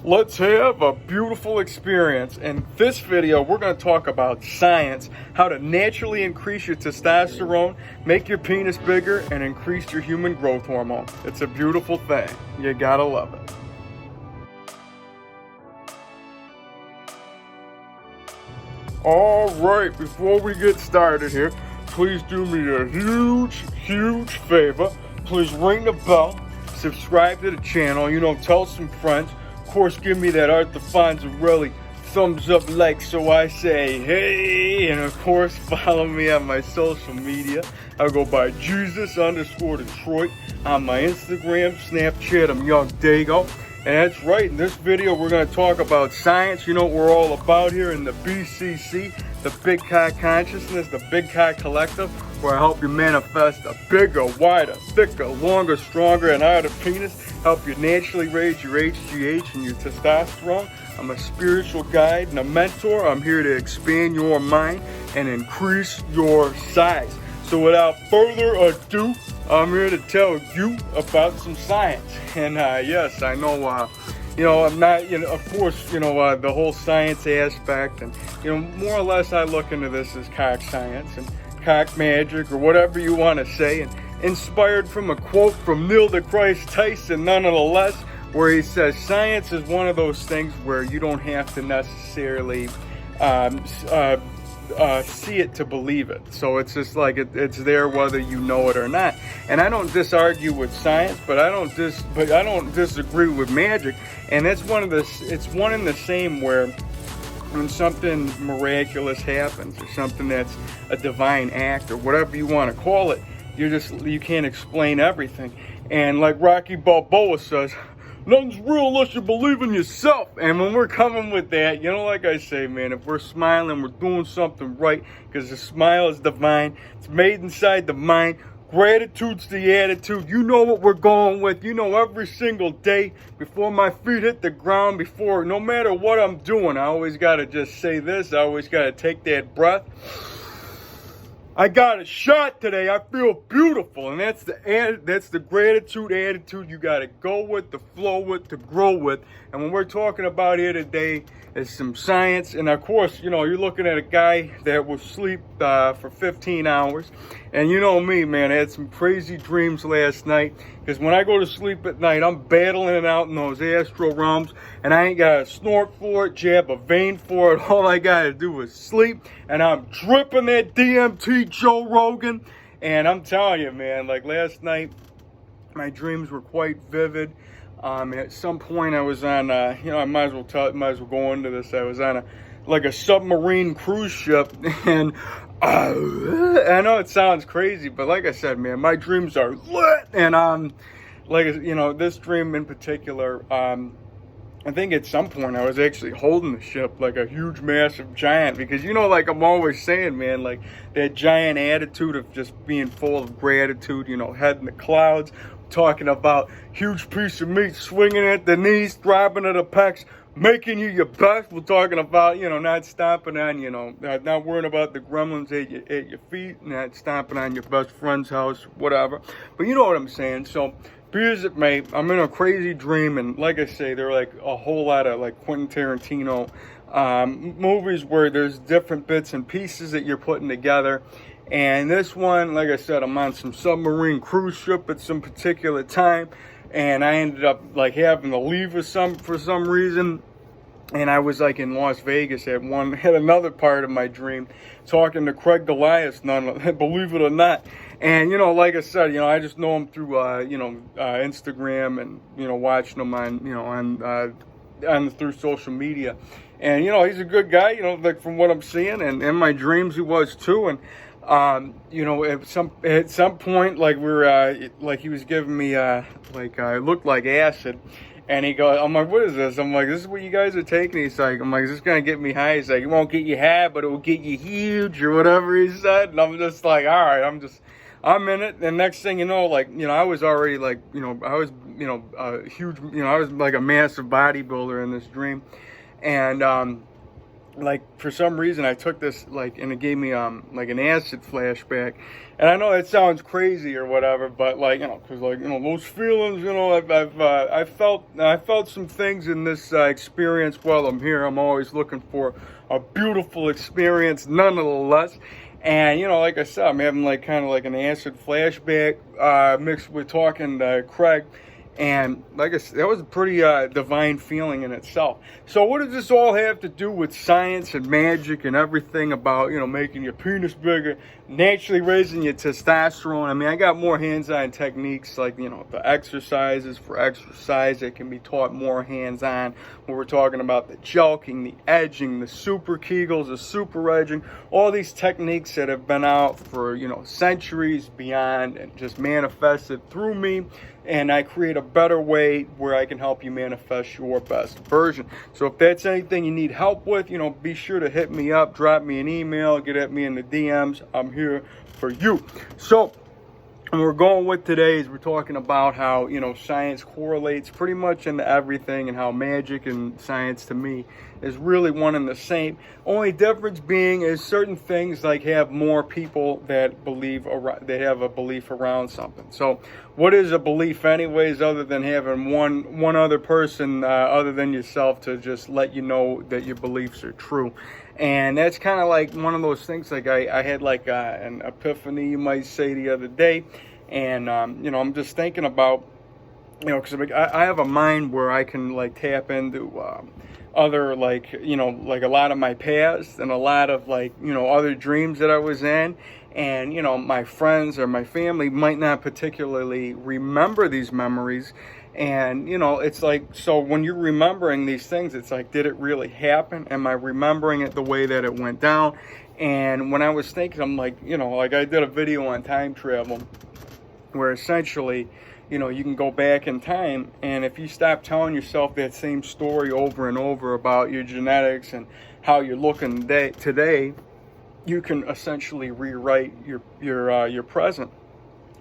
let's have a beautiful experience. In this video, we're going to talk about science, how to naturally increase your testosterone, make your penis bigger, and increase your human growth hormone. It's a beautiful thing. You gotta love it. All right, before we get started here, please do me a huge favor. Please ring the bell, subscribe to the channel, tell some friends. Of course, give me that Art Defonzarelli thumbs up like so I say hey, and of course follow me on my social media. I go by Jesus_Detroit on my Instagram, Snapchat. I'm YOUNGDAYGO. And that's right, in this video we're going to talk about science. You know what we're all about here in the BCC, the Big Cock Consciousness, the Big Cock Collective, where I help you manifest a bigger, wider, thicker, longer, stronger, and harder penis, help you naturally raise your HGH and your testosterone. I'm a spiritual guide and a mentor. I'm here to expand your mind and increase your size. So without further ado, I'm here to tell you about some science. And yes, I know, I'm not, of course, the whole science aspect, and, more or less I look into this as cock science and cock magic, or whatever you want to say, and inspired from a quote from Neil deGrasse Tyson, nonetheless, where he says science is one of those things where you don't have to necessarily see it to believe it. So it's just like it's there whether you know it or not. And I don't disargue with science, but I don't disagree with magic. And it's one and the same where when something miraculous happens, or something that's a divine act, or whatever you want to call it, you can't explain everything. And like Rocky Balboa says, nothing's real unless you believe in yourself. And when we're coming with that, like I say, man, if we're smiling, we're doing something right, because the smile is divine. It's made inside the mind. Gratitude's the attitude. You know what we're going with. Every single day before my feet hit the ground, no matter what I'm doing, I always got to just say this. I always got to take that breath. I got a shot today. I feel beautiful. And that's the gratitude attitude you got to go with, to flow with, to grow with. And when we're talking about here today is some science. And of course, you're looking at a guy that will sleep for 15 hours. And you know me, man, I had some crazy dreams last night. Because when I go to sleep at night, I'm battling it out in those astral realms. And I ain't got to snort for it, jab a vein for it. All I got to do is sleep. And I'm dripping that DMT Joe Rogan. And I'm telling you, man, like last night, my dreams were quite vivid. At some point I was on, I might as well go into this. I was on a submarine cruise ship, and I know it sounds crazy, but like I said, man, my dreams are lit. And this dream in particular, I think at some point I was actually holding the ship like a huge, massive giant, because like I'm always saying, man, like that giant attitude of just being full of gratitude, head in the clouds, talking about huge piece of meat swinging at the knees, throbbing at the pecs, making you your best. We're talking about, not stomping on, not worrying about the gremlins at your feet, not stomping on your best friend's house, whatever. But you know what I'm saying. So be as it may, I'm in a crazy dream, and like I say, there are like a whole lot of like Quentin Tarantino movies where there's different bits and pieces that you're putting together. And this one, like I said, I'm on some submarine cruise ship at some particular time, and I ended up like having to leave for some reason. And I was like in Las Vegas at another part of my dream, talking to Craig Goliath, believe it or not. And like I said, I just know him through Instagram, and watching him on through social media. And he's a good guy, like from what I'm seeing, and in my dreams he was too. And at some point, like like he was giving me it looked like acid. And he goes, I'm like, what is this? I'm like, this is what you guys are taking. He's like, I'm like, is this going to get me high? He's like, it won't get you high, but it will get you huge, or whatever he said. And I'm just like, all right, I'm in it. And next thing you know, I was already like, I was, huge, I was like a massive bodybuilder in this dream. And like for some reason I took this like, and it gave me like an acid flashback, and I know that sounds crazy or whatever, but like, you know, because like, you know, those feelings, you know, I felt some things in this experience while I'm here. I'm always looking for a beautiful experience nonetheless. And, you know, like I said, I'm having like kind of like an acid flashback mixed with talking to Craig. And like I said, that was a pretty divine feeling in itself. So what does this all have to do with science and magic and everything about, you know, making your penis bigger, naturally raising your testosterone? I mean, I got more hands-on techniques like, you know, the exercises for exercise that can be taught more hands-on. When we're talking about the jelking, the edging, the super Kegels, the super edging, all these techniques that have been out for, you know, centuries beyond and just manifested through me. And I create a better way where I can help you manifest your best version. So if that's anything you need help with, you know, be sure to hit me up, drop me an email, get at me in the DMs. I'm here for you. So, and we're going with today is we're talking about how, you know, science correlates pretty much into everything, and how magic and science to me is really one and the same. Only difference being is certain things like have more people that believe around, they have a belief around something. So what is a belief anyways, other than having one other person other than yourself to just let you know that your beliefs are true? And that's kind of like one of those things, like I had like an epiphany, you might say, the other day. And, you know, I'm just thinking about, you know, because I have a mind where I can like tap into other, like, you know, like a lot of my past and a lot of like, you know, other dreams that I was in. And, you know, my friends or my family might not particularly remember these memories. And, you know, it's like, so when you're remembering these things, it's like, did it really happen? Am I remembering it the way that it went down? And when I was thinking, I'm like, you know, like I did a video on time travel where essentially, you know, you can go back in time, and if you stop telling yourself that same story over and over about your genetics and how you're looking today, you can essentially rewrite your present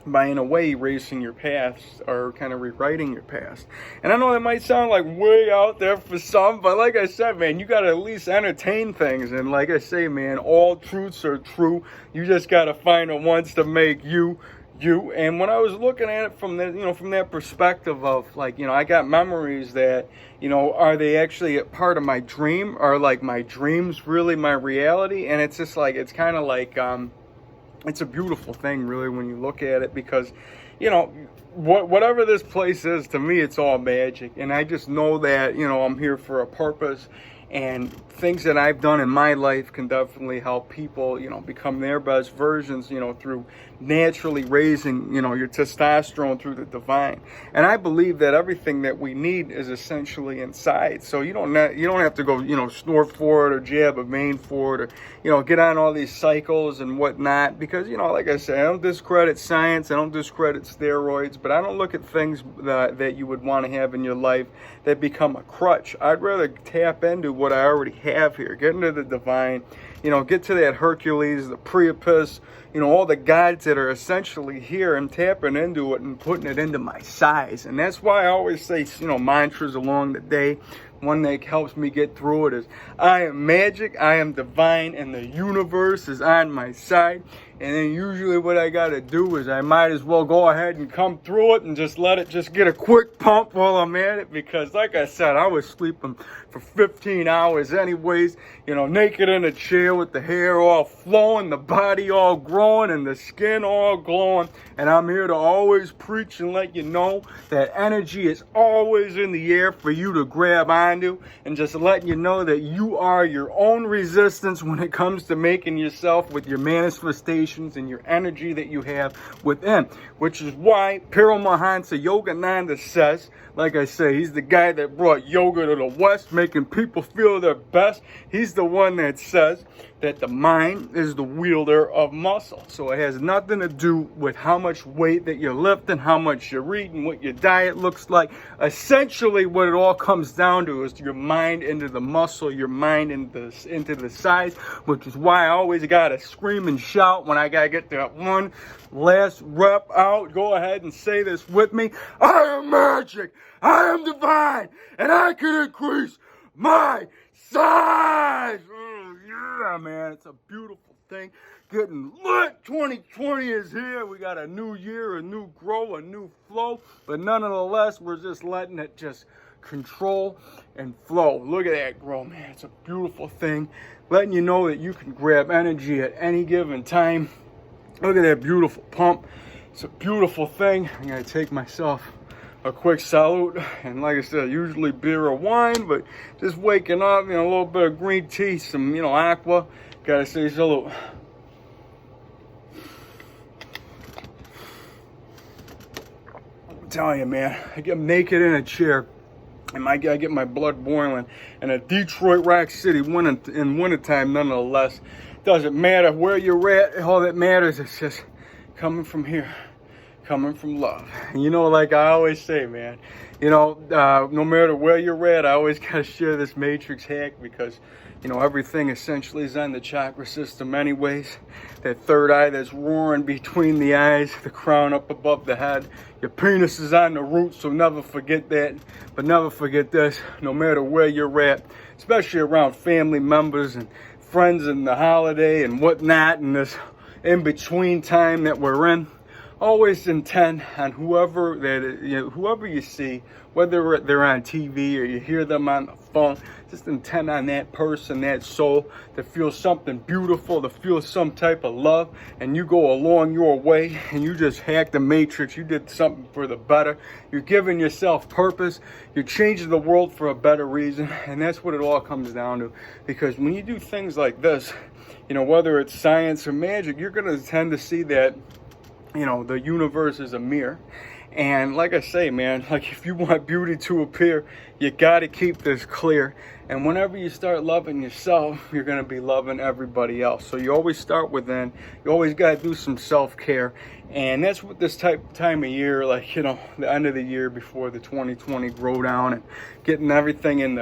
by, in a way, erasing your past or kind of rewriting your past. And I know that might sound like way out there for some, but like I said, man, you got to at least entertain things. And like I say, man, all truths are true. You just got to find the ones to make you. And when I was looking at it from the, you know, from that perspective of like, you know, I got memories that, you know, are they actually a part of my dream? Are like my dreams really my reality? And it's just like, it's kind of like, it's a beautiful thing, really, when you look at it, because, you know, whatever this place is, to me, it's all magic. And I just know that, you know, I'm here for a purpose, and things that I've done in my life can definitely help people, you know, become their best versions, you know, through naturally raising, you know, your testosterone through the divine. And I believe that everything that we need is essentially inside. So you don't have to go, you know, snort for it or jab a vein for it, or, you know, get on all these cycles and whatnot, because, you know, like I said, I don't discredit science, I don't discredit steroids, but I don't look at things that you would want to have in your life that become a crutch. I'd rather tap into what I already have here, get into the divine, you know, get to that Hercules, the Priapus, you know, all the gods that are essentially here, and tapping into it and putting it into my size. And that's why I always say, you know, mantras along the day. One that helps me get through it is, I am magic, I am divine, and the universe is on my side. And then usually what I got to do is I might as well go ahead and come through it and just let it just get a quick pump while I'm at it. Because like I said, I was sleeping for 15 hours anyways, you know, naked in a chair with the hair all flowing, the body all growing, and the skin all glowing. And I'm here to always preach and let you know that energy is always in the air for you to grab onto, and just letting you know that you are your own resistance when it comes to making yourself with your manifestation and your energy that you have within. Which is why Paramahansa Yogananda says, like I say, he's the guy that brought yoga to the West, making people feel their best. He's the one that says that the mind is the wielder of muscle. So it has nothing to do with how much weight that you're lifting, how much you're eating, what your diet looks like. Essentially, what it all comes down to is your mind into the muscle, your mind into the size, which is why I always gotta scream and shout when I gotta get that one last rep out. Go ahead and say this with me. I am magic, I am divine, and I can increase my size. Yeah, man, it's a beautiful thing. Getting lit. 2020 is here. We got a new year, a new grow, a new flow. But nonetheless, we're just letting it just control and flow. Look at that grow, man. It's a beautiful thing. Letting you know that you can grab energy at any given time. Look at that beautiful pump. It's a beautiful thing. I'm going to take myself a quick salute. And like I said, usually beer or wine, but just waking up, a little bit of green tea, some, aqua. Got to say salute. I'm telling you, man, I get naked in a chair. And I get my blood boiling. And a Detroit Rock City in wintertime, nonetheless. Doesn't matter where you're at. All that matters is just coming from here. Coming from love. And like I always say, man, no matter where you're at, I always got to share this matrix hack because, everything essentially is on the chakra system anyways. That third eye that's roaring between the eyes, the crown up above the head. Your penis is on the root, so never forget that. But never forget this, no matter where you're at, especially around family members and friends and the holiday and whatnot and this in-between time that we're in. Always intend on whoever you see, whether they're on TV or you hear them on the phone, just intend on that person, that soul, to feel something beautiful, to feel some type of love, and you go along your way and you just hack the matrix. You did something for the better. You're giving yourself purpose. You're changing the world for a better reason, and that's what it all comes down to. Because when you do things like this, whether it's science or magic, you're going to tend to see that the universe is a mirror. And like I say, man, like if you want beauty to appear, you got to keep this clear. And whenever you start loving yourself, you're going to be loving everybody else. So you always start within. You always got to do some self-care. And that's what this time of year, like, the end of the year before the 2020 grow down and getting everything in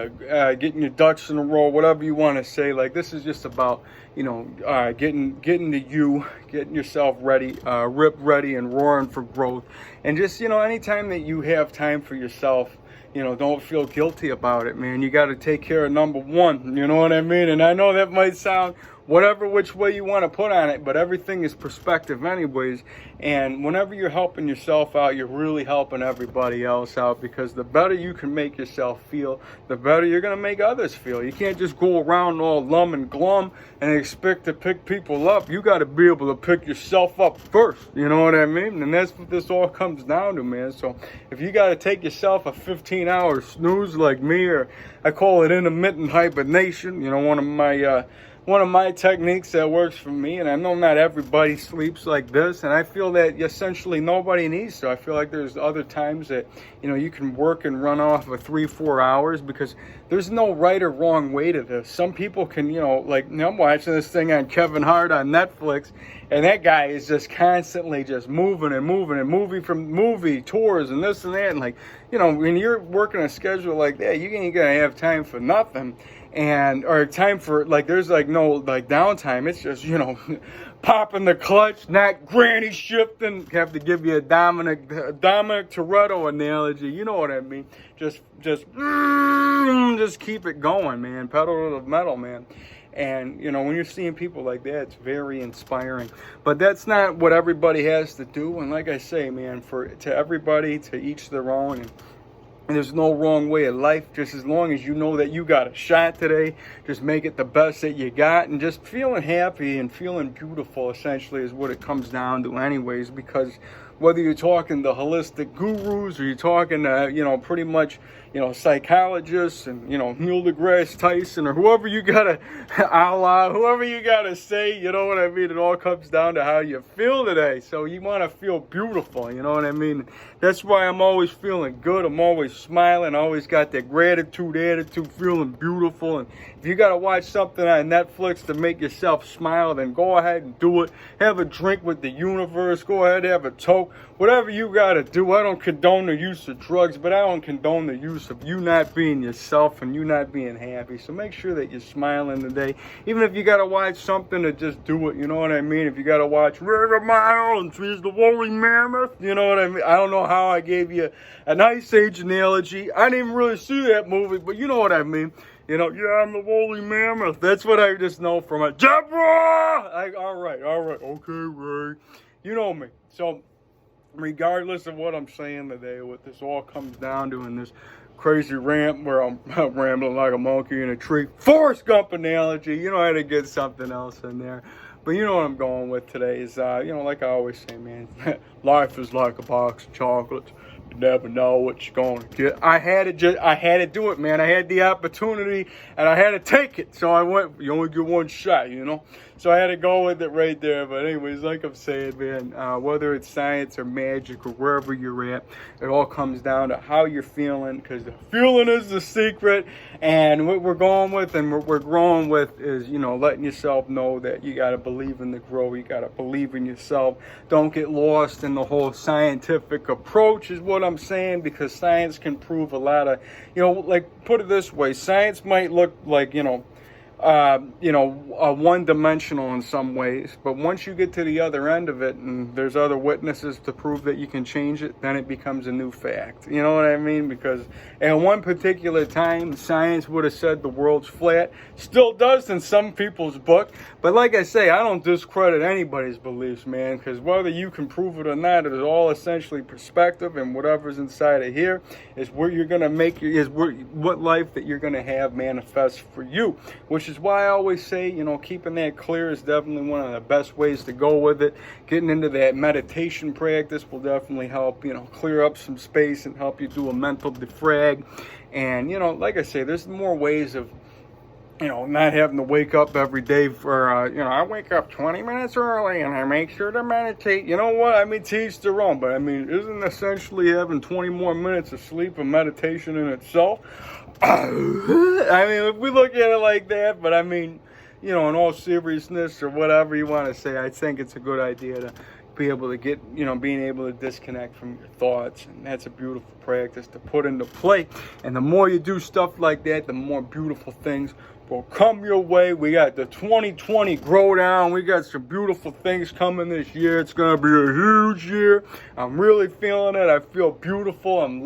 getting your ducks in a row, whatever you want to say. Like, this is just about, getting to you, getting yourself ready, ripped, ready, and roaring for growth. And just, anytime that you have time for yourself, don't feel guilty about it, man. You got to take care of number one, you know what I mean? And I know that might sound whatever which way you want to put on it, but everything is perspective anyways. And whenever you're helping yourself out, you're really helping everybody else out, because the better you can make yourself feel, the better you're going to make others feel. You can't just go around all lum and glum and expect to pick people up. You got to be able to pick yourself up first, you know what I mean? And that's what this all comes down to, man. So if you got to take yourself a 15-hour snooze like me, or I call it intermittent hibernation, one of my techniques that works for me, and I know not everybody sleeps like this, and I feel that essentially nobody needs to. I feel like there's other times that, you can work and run off of 3-4 hours, because there's no right or wrong way to this. Some people can, I'm watching this thing on Kevin Hart on Netflix, and that guy is just constantly just moving and moving from movie tours and this and that. And when you're working a schedule like that, you ain't gonna have time for nothing. Or time for, there's no downtime. It's just, popping the clutch, not granny shifting. Have to give you a Dominic Toretto analogy. You know what I mean? Just keep it going, man. Pedal to the metal, man. And, when you're seeing people like that, it's very inspiring. But that's not what everybody has to do. And like I say, man, to everybody, to each their own. And there's no wrong way of life. Just as long as you know that you got a shot today, just make it the best that you got. And just feeling happy and feeling beautiful, essentially, is what it comes down to anyways. Because whether you're talking to holistic gurus, or you're talking to, pretty much, psychologists and, Neil deGrasse Tyson, or whoever you gotta, whoever you gotta say, you know what I mean? It all comes down to how you feel today. So you want to feel beautiful, you know what I mean? That's why I'm always feeling good. I'm always smiling. I always got that gratitude attitude, feeling beautiful. And if you gotta watch something on Netflix to make yourself smile, then go ahead and do it. Have a drink with the universe. Go ahead, have a toke. whatever you gotta do. I don't condone the use of drugs, but I don't condone the use of you not being yourself and you not being happy. So make sure that you're smiling today. Even if you gotta watch something, to just do it, you know what I mean? If you gotta watch River Mile and She's the Woolly Mammoth, you know what I mean? I don't know how I gave you an Ice Age analogy. I didn't even really see that movie, but you know what I mean. You know, yeah, I'm the woolly mammoth. That's what I just know from it. Deborah! All right, okay, Ray. You know me. So, regardless of what I'm saying today, what this all comes down to in this crazy rant where I'm rambling like a monkey in a tree. Forrest Gump analogy. You know, I had to get something else in there. But you know what I'm going with today is, you know, like I always say, man, life is like a box of chocolates. You never know what you're going to get. I had to do it, man. I had the opportunity and I had to take it. So I went, you only get one shot, you know. So I had to go with it right there. But anyways, like I'm saying, man, whether it's science or magic or wherever you're at, it all comes down to how you're feeling, because the feeling is the secret. And what we're going with and what we're growing with is, you know, letting yourself know that you got to believe in the growth. You got to believe in yourself. Don't get lost in the whole scientific approach is what I'm saying, because science can prove a lot of, you know, like, put it this way, science might look like, one-dimensional in some ways, but once you get to the other end of it and there's other witnesses to prove that you can change it, then it becomes a new fact. You know what I mean? Because at one particular time, science would have said the world's flat. Still does in some people's book. But like I say, I don't discredit anybody's beliefs, man, because whether you can prove it or not, it is all essentially perspective, and whatever's inside of here is where you're going to make what life that you're going to have manifest for you, which is why I always say, you know, keeping that clear is definitely one of the best ways to go with it. Getting into that meditation practice will definitely help, you know, clear up some space and help you do a mental defrag. And, you know, like I say, there's more ways of, you know, not having to wake up every day for, you know, I wake up 20 minutes early and I make sure to meditate. You know what? I mean, to each their own, but I mean, isn't essentially having 20 more minutes of sleep a meditation in itself? I mean, if we look at it like that, but I mean, you know, in all seriousness or whatever you want to say, I think it's a good idea to be able to get, you know, being able to disconnect from your thoughts. And that's a beautiful practice to put into play. And the more you do stuff like that, the more beautiful things will come your way. We got the 2020 Grow Down. We got some beautiful things coming this year. It's going to be a huge year. I'm really feeling it. I feel beautiful. And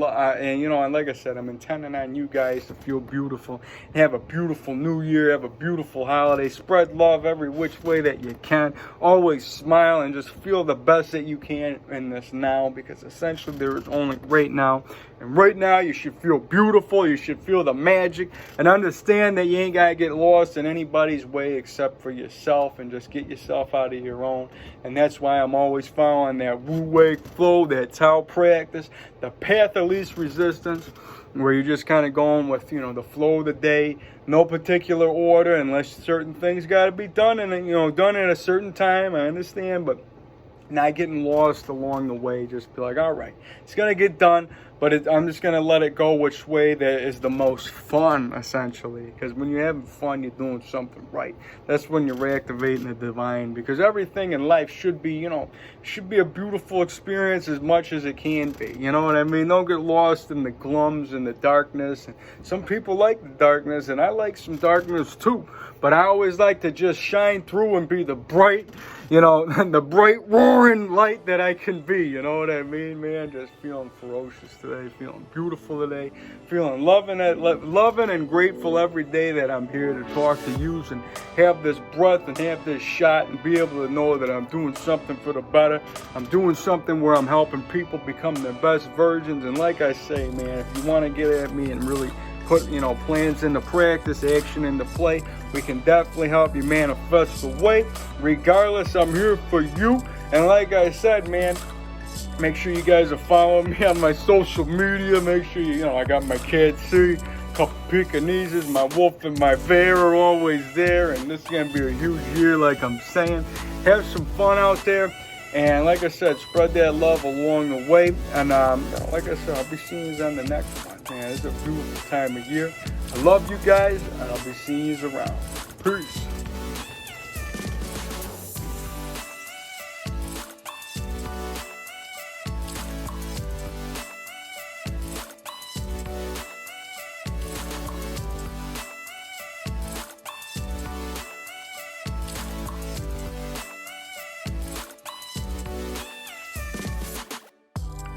you know, and like I said, I'm intending on you guys to feel beautiful. Have a beautiful new year. Have a beautiful holiday. Spread love every which way that you can. Always smile and just feel the best that you can in this now, because essentially there is only right now. And right now you should feel beautiful. You should feel the magic and understand that you ain't got to get lost in anybody's way except for yourself, and just get yourself out of your own. And that's why I'm always following that Wu-Wei flow, that Tao practice, the path of least resistance, where you're just kind of going with, you know, the flow of the day, no particular order, unless certain things got to be done, and, you know, done at a certain time. I understand, but not getting lost along the way. Just be like, all right, it's going to get done, but I'm just going to let it go which way that is the most fun, essentially. Because when you're having fun, you're doing something right. That's when you're activating the divine. Because everything in life should be, you know, should be a beautiful experience as much as it can be. You know what I mean? Don't get lost in the glums and the darkness. And some people like the darkness, and I like some darkness too. But I always like to just shine through and be the bright, you know, the bright roaring light that I can be. You know what I mean, man? Just feeling ferocious today, feeling beautiful today, feeling loving and grateful every day that I'm here to talk to you and have this breath and have this shot and be able to know that I'm doing something for the better. I'm doing something where I'm helping people become their best versions. And like I say, man, if you want to get at me and really put, you know, plans into practice, action into play, we can definitely help you manifest the way. Regardless, I'm here for you. And like I said, man, make sure you guys are following me on my social media. Make sure you know, I got my cat C, a couple Pekingeses, my wolf and my bear are always there. And this is going to be a huge year, like I'm saying. Have some fun out there. And like I said, spread that love along the way. And like I said, I'll be seeing you on the next one. Man, it's a beautiful time of year. I love you guys, and I'll be seeing you around. Peace.